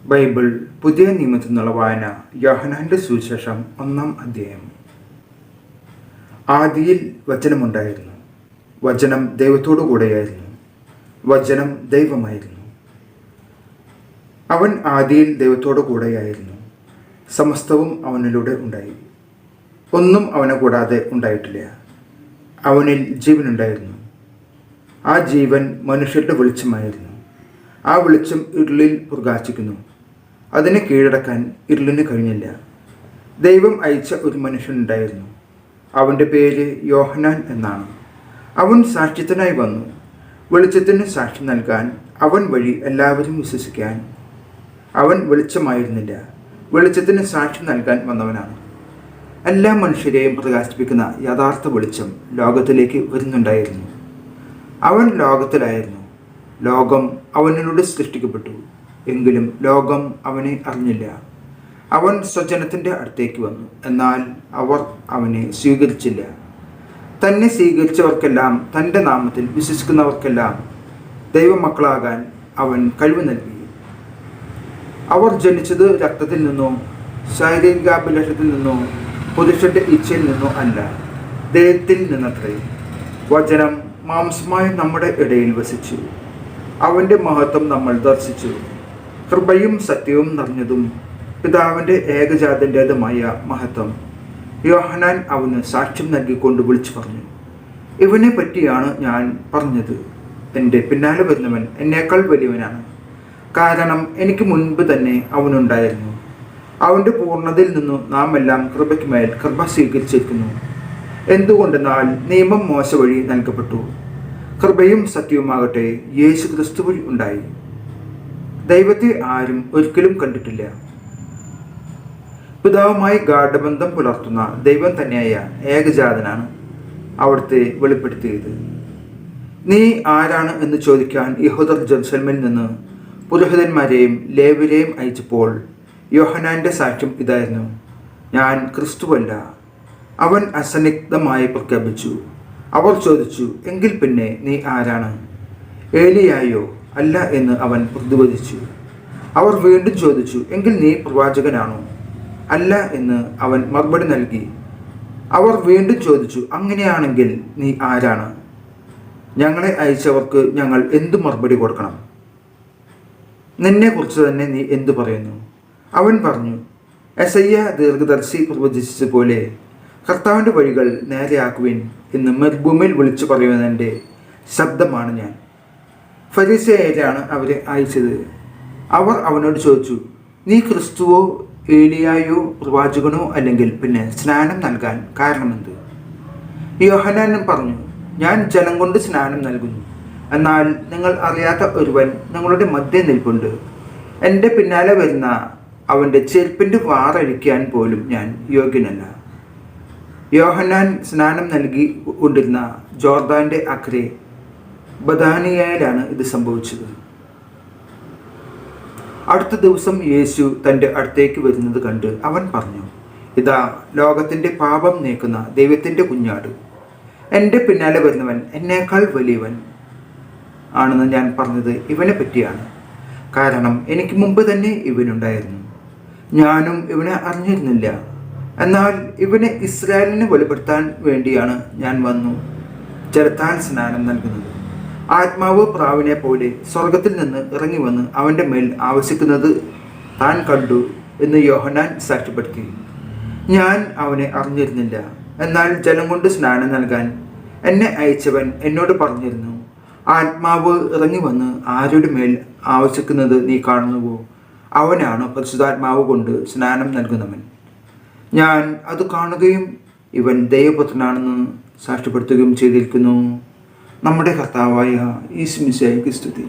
Bible പുതിയ നിയമത്തിൽ നിന്നുള്ള വായന യോഹന്നാന്റെ സുവിശേഷം 1-ാം അധ്യായം. ആദിയിൽ വചനമുണ്ടായിരുന്നു, വചനം ദൈവത്തോടു കൂടെയായിരുന്നു, വചനം ദൈവമായിരുന്നു. അവൻ ആദിയിൽ ദൈവത്തോടു കൂടെയായിരുന്നു. സമസ്തവും അവനിലൂടെ ഉണ്ടായി, ഒന്നും അവനെ കൂടാതെ ഉണ്ടായിട്ടില്ല. അവനിൽ ജീവനുണ്ടായിരുന്നു, ആ ജീവൻ മനുഷ്യരുടെ വെളിച്ചമായിരുന്നു. ആ വെളിച്ചം ഇരുളിൽ പ്രകാശിക്കുന്നു, അതിനെ കീഴടക്കാൻ ഇരുളിന് കഴിഞ്ഞില്ല. ദൈവം അയച്ച ഒരു മനുഷ്യനുണ്ടായിരുന്നു, അവൻ്റെ പേര് യോഹന്നാൻ എന്നാണ്. അവൻ സാക്ഷ്യത്തിനായി വന്നു, വെളിച്ചത്തിന് സാക്ഷ്യം നൽകാൻ, അവൻ വഴി എല്ലാവരും വിശ്വസിക്കാൻ. അവൻ വെളിച്ചമായിരുന്നില്ല, വെളിച്ചത്തിന് സാക്ഷ്യം നൽകാൻ വന്നവനാണ്. എല്ലാ മനുഷ്യരെയും പ്രകാശിപ്പിക്കുന്ന യഥാർത്ഥ വെളിച്ചം ലോകത്തിലേക്ക് വരുന്നുണ്ടായിരുന്നു. അവൻ ലോകത്തിലായിരുന്നു, ലോകം അവനിലൂടെ സൃഷ്ടിക്കപ്പെട്ടു, എങ്കിലും ലോകം അവനെ അറിഞ്ഞില്ല. അവൻ സ്വജനത്തിൻ്റെ അടുത്തേക്ക് വന്നു, എന്നാൽ അവർ അവനെ സ്വീകരിച്ചില്ല. തന്നെ സ്വീകരിച്ചവർക്കെല്ലാം, തൻ്റെ നാമത്തിൽ വിശ്വസിക്കുന്നവർക്കെല്ലാം ദൈവമക്കളാകാൻ അവൻ കഴിവ് നൽകി. അവർ ജനിച്ചത് രക്തത്തിൽ നിന്നോ ശാരീരികാഭിലാഷത്തിൽ നിന്നോ പുരുഷന്റെ ഇച്ഛയിൽ നിന്നോ അല്ല, ദൈവത്തിൽ നിന്നത്രേ. വചനം മാംസമായി നമ്മുടെ ഇടയിൽ വസിച്ചു, അവൻ്റെ മഹത്വം നമ്മൾ ദർശിച്ചു. കൃപയും സത്യവും നിറഞ്ഞതും പിതാവിൻ്റെ ഏകജാതൻ്റേതുമായ മഹത്വം. യോഹന്നാൻ അവന് സാക്ഷ്യം നൽകിക്കൊണ്ട് വിളിച്ചു പറഞ്ഞു, ഇവനെ പറ്റിയാണ് ഞാൻ പറഞ്ഞത്. എൻ്റെ പിന്നാലെ വരുന്നവൻ എന്നേക്കാൾ വലിയവനാണ്, കാരണം എനിക്ക് മുൻപ് തന്നെ അവനുണ്ടായിരുന്നു. അവൻ്റെ പൂർണ്ണതയിൽ നിന്നു നാം എല്ലാം കൃപയ്ക്ക് മേൽ കൃപ സ്വീകരിച്ചിരിക്കുന്നു. എന്തുകൊണ്ടെന്നാൽ നിയമം മോശ വഴി നൽകപ്പെട്ടു, കൃപയും സത്യവുമാകട്ടെ യേശു ക്രിസ്തു വഴി ഉണ്ടായി. ദൈവത്തെ ആരും ഒരിക്കലും കണ്ടിട്ടില്ല. പിതാവുമായി ഗാഢബന്ധം പുലർത്തുന്ന ദൈവം തന്നെയായ ഏകജാതനാണ് അവിടുത്തെ വെളിപ്പെടുത്തിയത്. നീ ആരാണ് എന്ന് ചോദിക്കാൻ യഹൂദർ ജെറുസലേമിൽ നിന്ന് പുരോഹിതന്മാരെയും ലേവ്യരെയും അയച്ചപ്പോൾ യോഹന്നാന്റെ സാക്ഷ്യം ഇതായിരുന്നു, ഞാൻ ക്രിസ്തുവല്ല. അവൻ അസന്നിഗ്ധമായി പ്രഖ്യാപിച്ചു. അവർ ചോദിച്ചു, എങ്കിൽ പിന്നെ നീ ആരാണ്? ഏലിയായോ? അല്ല എന്ന് അവൻ പ്രതിവദിച്ചു. അവർ വീണ്ടും ചോദിച്ചു, എങ്കിൽ നീ പ്രവാചകനാണോ? അല്ല എന്ന് അവൻ മറുപടി നൽകി. അവർ വീണ്ടും ചോദിച്ചു, അങ്ങനെയാണെങ്കിൽ നീ ആരാണ്? ഞങ്ങളെ അയച്ചവർക്ക് ഞങ്ങൾ എന്തു മറുപടി കൊടുക്കണം? നിന്നെക്കുറിച്ച് തന്നെ നീ എന്തു പറയുന്നു? അവൻ പറഞ്ഞു, യെശയ്യാ ദീർഘദർശി പ്രവചിച്ചതുപോലെ കർത്താവിൻ്റെ വഴികൾ നേരെയാക്കുവിൻ എന്ന് മരുഭൂമിയിൽ വിളിച്ചു പറയുന്നതിൻ്റെ ശബ്ദമാണ് ഞാൻ. ഫരീസയരാണ് അവരെ അയച്ചത്. അവർ അവനോട് ചോദിച്ചു, നീ ക്രിസ്തുവോ ഏലിയായോ പ്രവാചകനോ അല്ലെങ്കിൽ പിന്നെ സ്നാനം നൽകാൻ കാരണമെന്ത്? യോഹന്നാൻ പറഞ്ഞു, ഞാൻ ജലം കൊണ്ട് സ്നാനം നൽകുന്നു, എന്നാൽ നിങ്ങൾ അറിയാത്ത ഒരുവൻ നിങ്ങളുടെ മധ്യേ നിൽപ്പുണ്ട്. എൻ്റെ പിന്നാലെ വരുന്ന അവൻ്റെ ചെരുപ്പിൻ്റെ വാറഴിക്കാൻ പോലും ഞാൻ യോഗ്യനല്ല. യോഹന്നാൻ സ്നാനം നൽകി കൊണ്ടിരുന്ന ജോർദാൻ്റെ അക്കരെ ബഥാനിയയിലാണ് ഇത് സംഭവിച്ചത്. അടുത്ത ദിവസം യേശു തൻ്റെ അടുത്തേക്ക് വരുന്നത് കണ്ട് അവൻ പറഞ്ഞു, ഇതാ ലോകത്തിൻ്റെ പാപം നീക്കുന്ന ദൈവത്തിൻ്റെ കുഞ്ഞാട്. എൻ്റെ പിന്നാലെ വരുന്നവൻ എന്നേക്കാൾ വലിയവൻ ആണെന്ന് ഞാൻ പറഞ്ഞത് ഇവനെ പറ്റിയാണ്. കാരണം എനിക്ക് മുമ്പ് തന്നെ ഇവനുണ്ടായിരുന്നു, ഞാനും ഇവനെ അറിഞ്ഞിരുന്നില്ല. എന്നാൽ ഇവനെ ഇസ്രായേലിനെ വെളിപ്പെടുത്താൻ വേണ്ടിയാണ് ഞാൻ വന്നു ജലത്താൽ സ്നാനം നൽകുന്നത്. ആത്മാവ് പ്രാവിനെ പോലെ സ്വർഗത്തിൽ നിന്ന് ഇറങ്ങി വന്ന് അവൻ്റെ മേൽ ആവസിക്കുന്നത് താൻ കണ്ടു എന്ന് യോഹന്നാൻ സാക്ഷ്യപ്പെടുത്തി. ഞാൻ അവനെ അറിഞ്ഞിരുന്നില്ല, എന്നാൽ ജലം കൊണ്ട് സ്നാനം നൽകാൻ എന്നെ അയച്ചവൻ എന്നോട് പറഞ്ഞിരുന്നു, ആത്മാവ് ഇറങ്ങി വന്ന് ആരുടെ മേൽ ആവസിക്കുന്നത് നീ കാണുന്നുവോ, അവനാണ് പരിശുദ്ധാത്മാവ് കൊണ്ട് സ്നാനം നൽകുന്നവൻ. ഞാൻ അത് കാണുകയും ഇവൻ ദൈവപുത്രനാണെന്ന് സാക്ഷ്യപ്പെടുത്തുകയും ചെയ്തിരിക്കുന്നു. നമ്മുടെ കർത്താവായ യേശു മിശിഹായ്ക്ക് സ്തുതി.